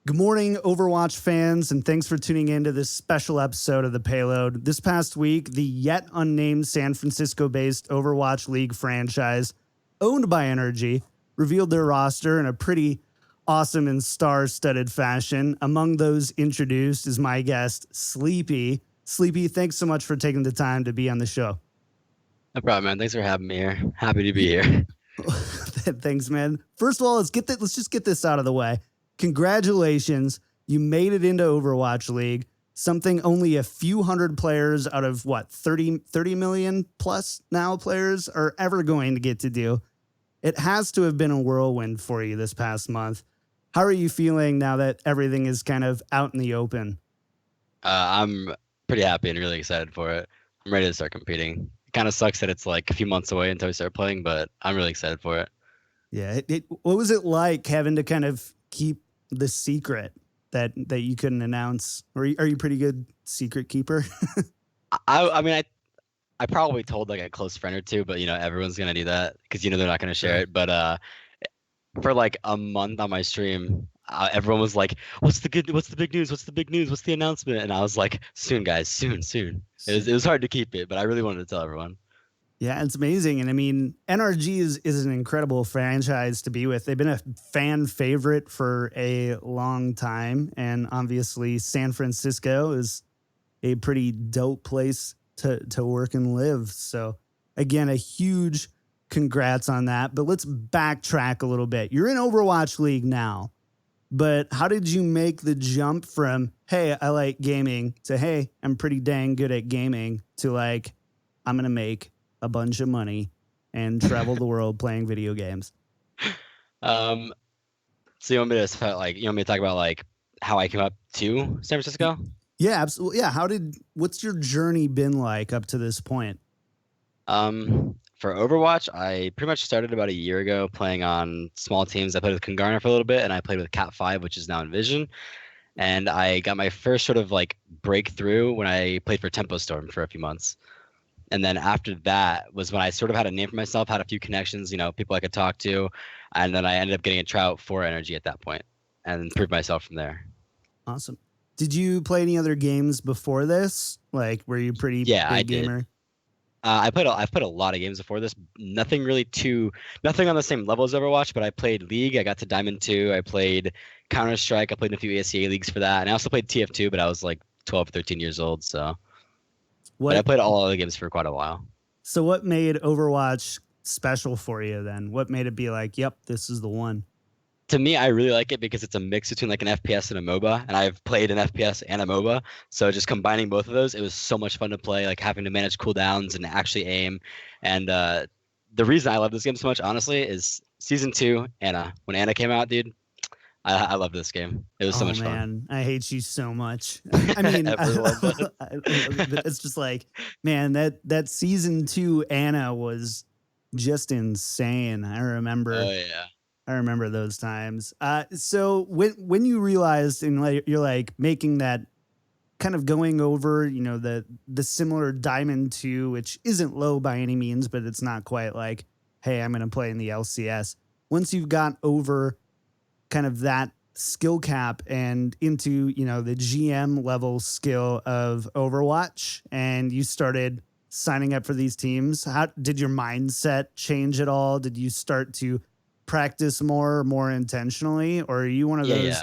Good morning, Overwatch fans, and thanks for tuning in to this special episode of the Payload. This past week, the yet unnamed San Francisco-based Overwatch League franchise, owned by NRG, revealed their roster in a pretty awesome and star-studded fashion. Among those introduced is my guest, Sleepy. Sleepy, thanks so much for taking the time to be on the show. No problem, man. Thanks for having me here. Happy to be here. Thanks, man. First of all, let's just get this out of the way. Congratulations. You made it into Overwatch League, something only a few hundred players out of 30 million plus now players are ever going to get to do. It has to have been a whirlwind for you this past month. How are you feeling now that everything is kind of out in the open? I'm pretty happy and really excited for it. I'm ready to start competing. It kind of sucks that it's like a few months away until we start playing, but I'm really excited for it. Yeah. What was it like having to kind of keep the secret that you couldn't announce? Or are you pretty good secret keeper? I mean, I probably told like a close friend or two, but everyone's gonna do that because they're not gonna share it. But for like a month on my stream, everyone was like, what's the big news? What's the big news? What's the announcement?" And I was like, "Soon, guys, soon." It was hard to keep it, but I really wanted to tell everyone. Yeah, it's amazing. And I mean, NRG is an incredible franchise to be with. They've been a fan favorite for a long time. And obviously, San Francisco is a pretty dope place to work and live. So, again, a huge congrats on that. But let's backtrack a little bit. You're in Overwatch League now. But how did you make the jump from, hey, I like gaming, to, hey, I'm pretty dang good at gaming, to like, I'm going to make a bunch of money and travel the world playing video games? So you want me to start, talk about like how I came up to San Francisco? Yeah, absolutely. Yeah. What's your journey been like up to this point? For Overwatch, I pretty much started about a year ago playing on small teams. I played with Kungarna for a little bit, and I played with Cat 5, which is now Envision. And I got my first sort of like breakthrough when I played for Tempo Storm for a few months. And then after that was when I sort of had a name for myself, had a few connections, people I could talk to. And then I ended up getting a tryout for NRG at that point and proved myself from there. Awesome. Did you play any other games before this? Like, were you pretty big gamer? I've played a lot of games before this. Nothing on the same level as Overwatch, but I played League. I got to Diamond 2. I played Counter-Strike. I played in a few ACA leagues for that. And I also played TF2, but I was like 12 or 13 years old, so... But I played all other games for quite a while. So what made Overwatch special for you then? What made it be like, yep, this is the one? To me, I really like it because it's a mix between like an FPS and a MOBA, and I've played an FPS and a MOBA. So just combining both of those, it was so much fun to play, like having to manage cooldowns and actually aim. And the reason I love this game so much, honestly, is Season 2, Anna. When Anna came out, dude, I love this game. It was so much fun. Man, I hate you so much. I mean, it's just like, man, that Season 2 Anna was just insane. I remember. Oh yeah. I remember those times. So when you realized and like you're like making that kind of going over, the similar Diamond 2, which isn't low by any means, but it's not quite like, hey, I'm going to play in the LCS. Once you've got over kind of that skill cap and into, the GM level skill of Overwatch, and you started signing up for these teams, how did your mindset change at all? Did you start to practice more intentionally, or are you one of those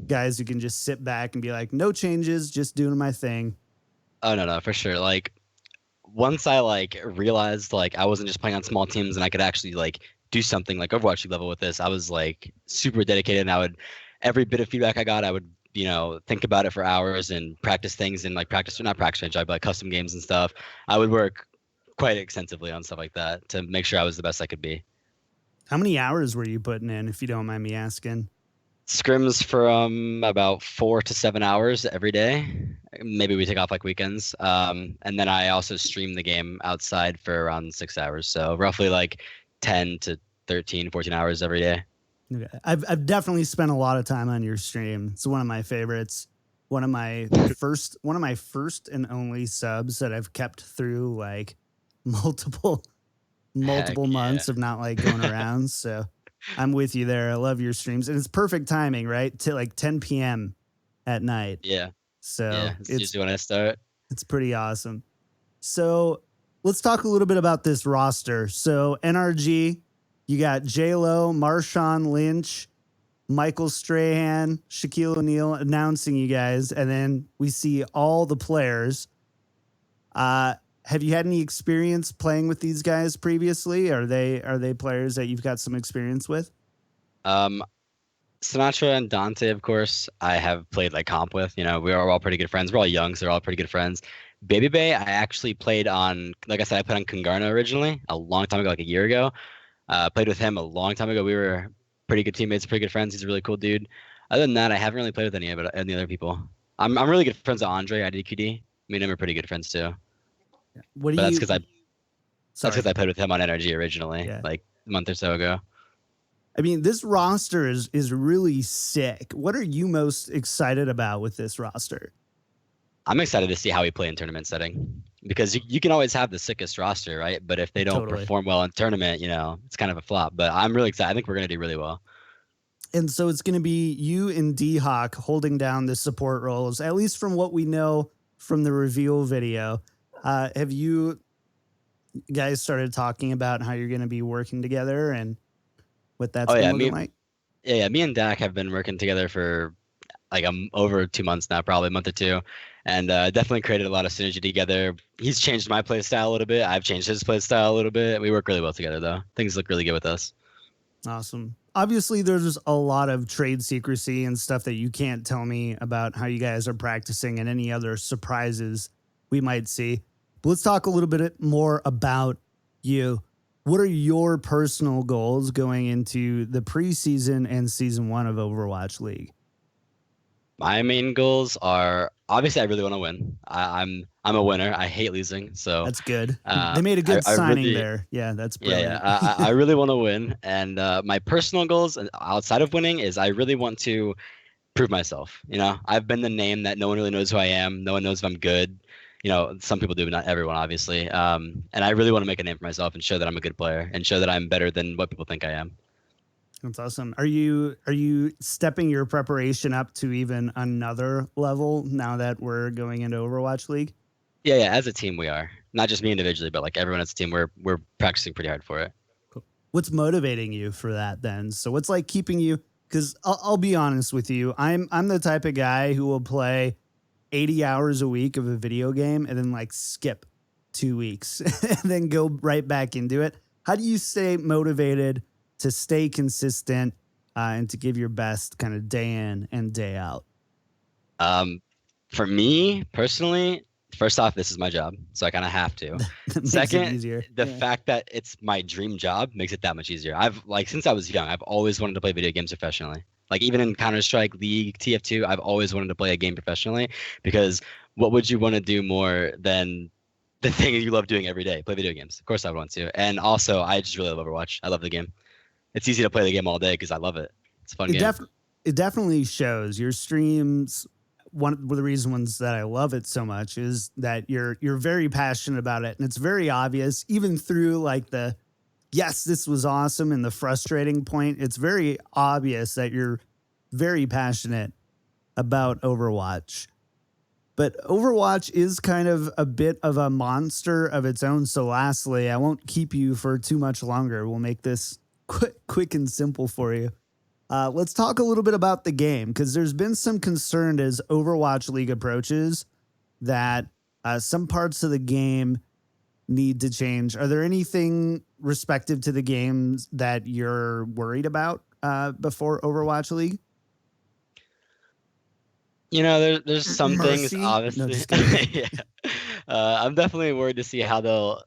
guys who can just sit back and be like, no changes, just doing my thing? Oh no, for sure. Like once I like realized like I wasn't just playing on small teams and I could actually like do something like Overwatch level with this, I was like super dedicated, and every bit of feedback I got, I would think about it for hours and practice things and like not practice, but like custom games and stuff. I would work quite extensively on stuff like that to make sure I was the best I could be. How many hours were you putting in, if you don't mind me asking? Scrims from about 4 to 7 hours every day. Maybe we take off like weekends. And then I also stream the game outside for around 6 hours. So roughly like 10 to 13, 14 hours every day. Okay. I've definitely spent a lot of time on your stream. It's one of my favorites. One of my first and only subs that I've kept through like multiple months of not like going around. So I'm with you there. I love your streams, and it's perfect timing, right? To like 10 p.m. at night. Yeah, So yeah. It's usually when I start. it's pretty awesome. So let's talk a little bit about this roster. So NRG, you got J Lo, Marshawn Lynch, Michael Strahan, Shaquille O'Neal announcing you guys, and then we see all the players. Have you had any experience playing with these guys previously? Are they players that you've got some experience with? Um, Sinatra and Dante, of course, I have played like comp with. We are all pretty good friends. We're all young, so we're all pretty good friends. Baby Bay, I actually played on, like I said, I played on Kungarna originally a long time ago, like a year ago. Played with him a long time ago. We were pretty good teammates, pretty good friends. He's a really cool dude. Other than that, I haven't really played with any other people. I'm really good friends with Andre, IDQD. Me and him are pretty good friends too. What do But you? that's Sorry. because I played with him on NRG originally, Yeah. like a month or so ago. I mean, this roster is really sick. What are you most excited about with this roster? I'm excited to see how we play in tournament setting because you can always have the sickest roster, right? But if they don't Totally. perform well in tournament, it's kind of a flop. But I'm really excited. I think we're going to do really well. And so it's going to be you and D Hawk holding down the support roles, at least from what we know from the reveal video. Have you guys started talking about how you're going to be working together and what that's Oh been yeah, looking like? me and Dak have been working together for like over 2 months now, probably a month or two, and definitely created a lot of synergy together. He's changed my play style a little bit. I've changed his play style a little bit. We work really well together, though. Things look really good with us. Awesome. Obviously, there's a lot of trade secrecy and stuff that you can't tell me about how you guys are practicing and any other surprises we might see. But let's talk a little bit more about you. What are your personal goals going into the preseason and season one of Overwatch League? My main goals are obviously I really want to win. I'm a winner. I hate losing, so That's good. uh, They made a good I signing really there. Yeah, that's yeah, brilliant. I really want to win. And my personal goals outside of winning is I really want to prove myself. I've been the name that no one really knows who I am. No one knows if I'm good. Some people do, but not everyone, obviously. And I really want to make a name for myself and show that I'm a good player and show that I'm better than what people think I am. That's awesome. Are you stepping your preparation up to even another level now that we're going into Overwatch League? Yeah, yeah. As a team, we are not just me individually, but like everyone as a team. We're practicing pretty hard for it. Cool. What's motivating you for that then? So what's like keeping you? Because I'll be honest with you, I'm the type of guy who will play 80 hours a week of a video game and then like skip 2 weeks and then go right back into it. How do you stay motivated to stay consistent and to give your best kind of day in and day out? For me personally, first off, this is my job, so I kind of have to. That makes it Second, easier. the Yeah. fact that it's my dream job makes it that much easier. I've like since I was young, I've always wanted to play video games professionally. Like even in Counter-Strike, League, TF2, I've always wanted to play a game professionally because what would you want to do more than the thing you love doing every day? Play video games. Of course I would want to. And also, I just really love Overwatch. I love the game. It's easy to play the game all day because I love it. It's a fun It game. it definitely shows your streams. One of the reasons that I love it so much is that you're very passionate about it, and it's very obvious even through like the yes, this was awesome and the frustrating point. It's very obvious that you're very passionate about Overwatch. But Overwatch is kind of a bit of a monster of its own. So lastly, I won't keep you for too much longer. We'll make this quick and simple for you. Let's talk a little bit about the game because there's been some concern as Overwatch League approaches that some parts of the game need to change. Are there anything respective to the games that you're worried about before Overwatch League? There's some things Mercy? No, obviously. just kidding. Yeah. I'm definitely worried to see how they'll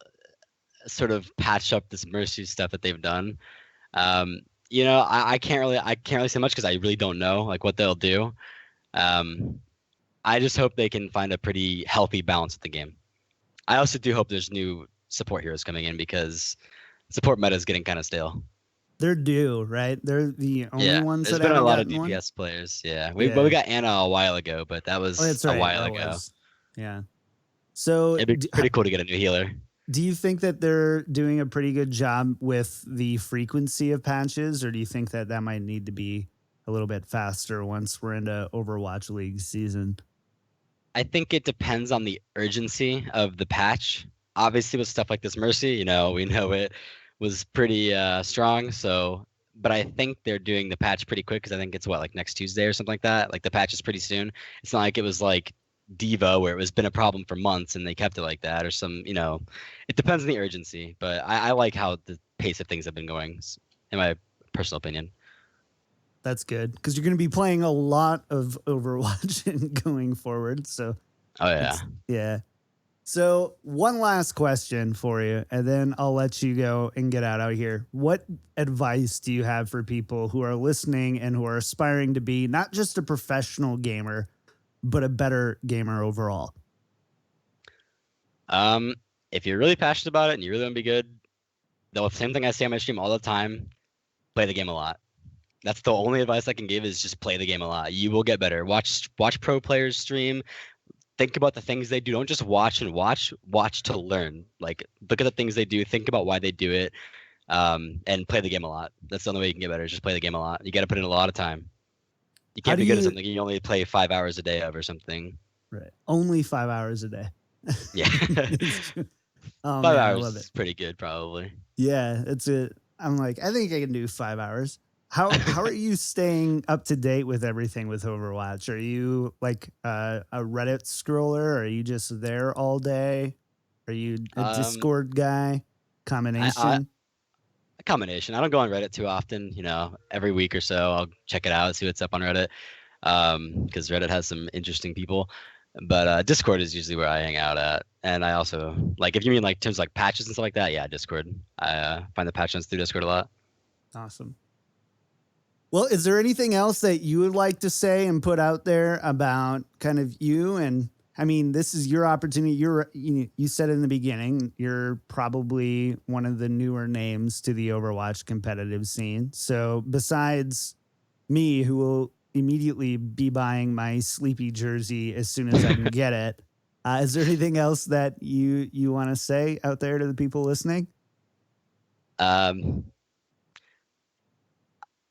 sort of patch up this Mercy stuff that they've done. I can't really say much because I really don't know like what they'll do. Um, I just hope they can find a pretty healthy balance with the game. I also do hope there's new support heroes coming in because support meta is getting kind of stale. They're due, right? They're the only Yeah, ones there's that been a haven't lot of gotten one. DPS players. Yeah, we Yeah. got Anna a while ago, but that Oh, was that's a right. while That ago. was. Yeah. So It'd be pretty cool to get a new healer. Do you think that they're doing a pretty good job with the frequency of patches, or do you think that that might need to be a little bit faster once we're into Overwatch League season? I think it depends on the urgency of the patch. Obviously, with stuff like this Mercy, we know it was pretty strong. So, but I think they're doing the patch pretty quick because I think it's what, like next Tuesday or something like that. Like the patch is pretty soon. It's not like it was like Devo where it was been a problem for months and they kept it like that, or it depends on the urgency. But I like how the pace of things have been going, in my personal opinion. That's good because you're going to be playing a lot of Overwatch going forward. So Oh yeah. it's, yeah. So one last question for you, and then I'll let you go and get out here. What advice do you have for people who are listening and who are aspiring to be not just a professional gamer, but a better gamer overall? Um, if you're really passionate about it and you really want to be good, the same thing I say on my stream all the time: play the game a lot. That's the only advice I can give is just play the game a lot. You will get better. Watch pro players stream. Think about the things they do. Don't just watch and watch. Watch to learn. Like look at the things they do. Think about why they do it. And play the game a lot. That's the only way you can get better. Is just play the game a lot. You got to put in a lot of time. You How can't do be good at you, something you only play 5 hours a day of or something. right, only 5 hours a day? Yeah, It's true. Oh five man, I hours love it. is pretty good probably. Yeah, it's a. I'm like, I think I can do 5 hours. How are you staying up to date with everything with Overwatch? Are you like a Reddit scroller? Are you just there all day? Are you a Um, Discord guy? I Combination? a combination. I don't go on Reddit too often. Every week or so I'll check it out, see what's up on Reddit. Because Reddit has some interesting people. But Discord is usually where I hang out at, and I also like if you mean like terms like patches and stuff like that. Yeah, Discord. I find the patches through Discord a lot. Awesome. Well, is there anything else that you would like to say and put out there about kind of you? And I mean, this is your opportunity. You said in the beginning, you're probably one of the newer names to the Overwatch competitive scene. So besides me, who will immediately be buying my Sleepy jersey as soon as I can get it, is there anything else that you want to say out there to the people listening? Um,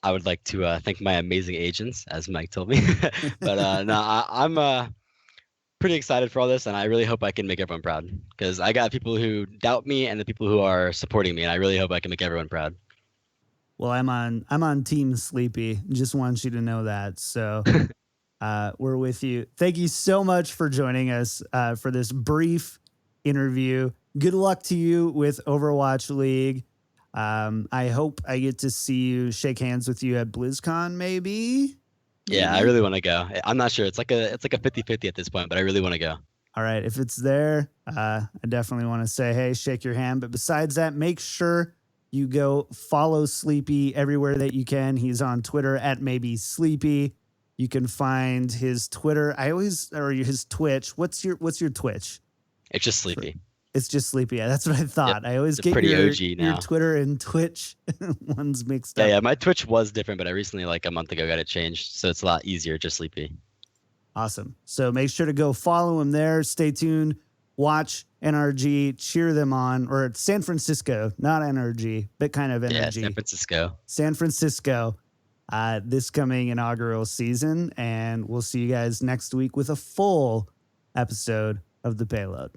I would like to thank my amazing agents, as Mike told me. But no, I'm pretty excited for all this, and I really hope I can make everyone proud because I got people who doubt me and the people who are supporting me, and I really hope I can make everyone proud. Well, I'm on Team Sleepy. Just want you to know that. So we're with you. Thank you so much for joining us for this brief interview. Good luck to you with Overwatch League. I hope I get to see you, shake hands with you at BlizzCon, maybe. Yeah, I Maybe. really want to go. I'm not sure. It's like a 50-50 at this point, but I really want to go. All right. If it's there, I definitely want to say, hey, shake your hand. But besides that, make sure you go follow Sleepy everywhere that you can. He's on Twitter at maybe Sleepy. You can find his Twitter. Or his Twitch. What's your Twitch? It's just sleepy. It's just Sleepy. Yeah, that's what I Yep. thought. I always It's get pretty your OG your now. Twitter and Twitch ones mixed Yeah, up. yeah. My Twitch was different, but I recently, like a month ago, got it changed, so it's a lot easier. Just sleepy. Awesome. So make sure to go follow him there. Stay tuned. Watch NRG. Cheer them on. Or San Francisco, not NRG, but kind of Yeah, San NRG. Francisco. San Francisco. This coming inaugural season, and we'll see you guys next week with a full episode of the Payload.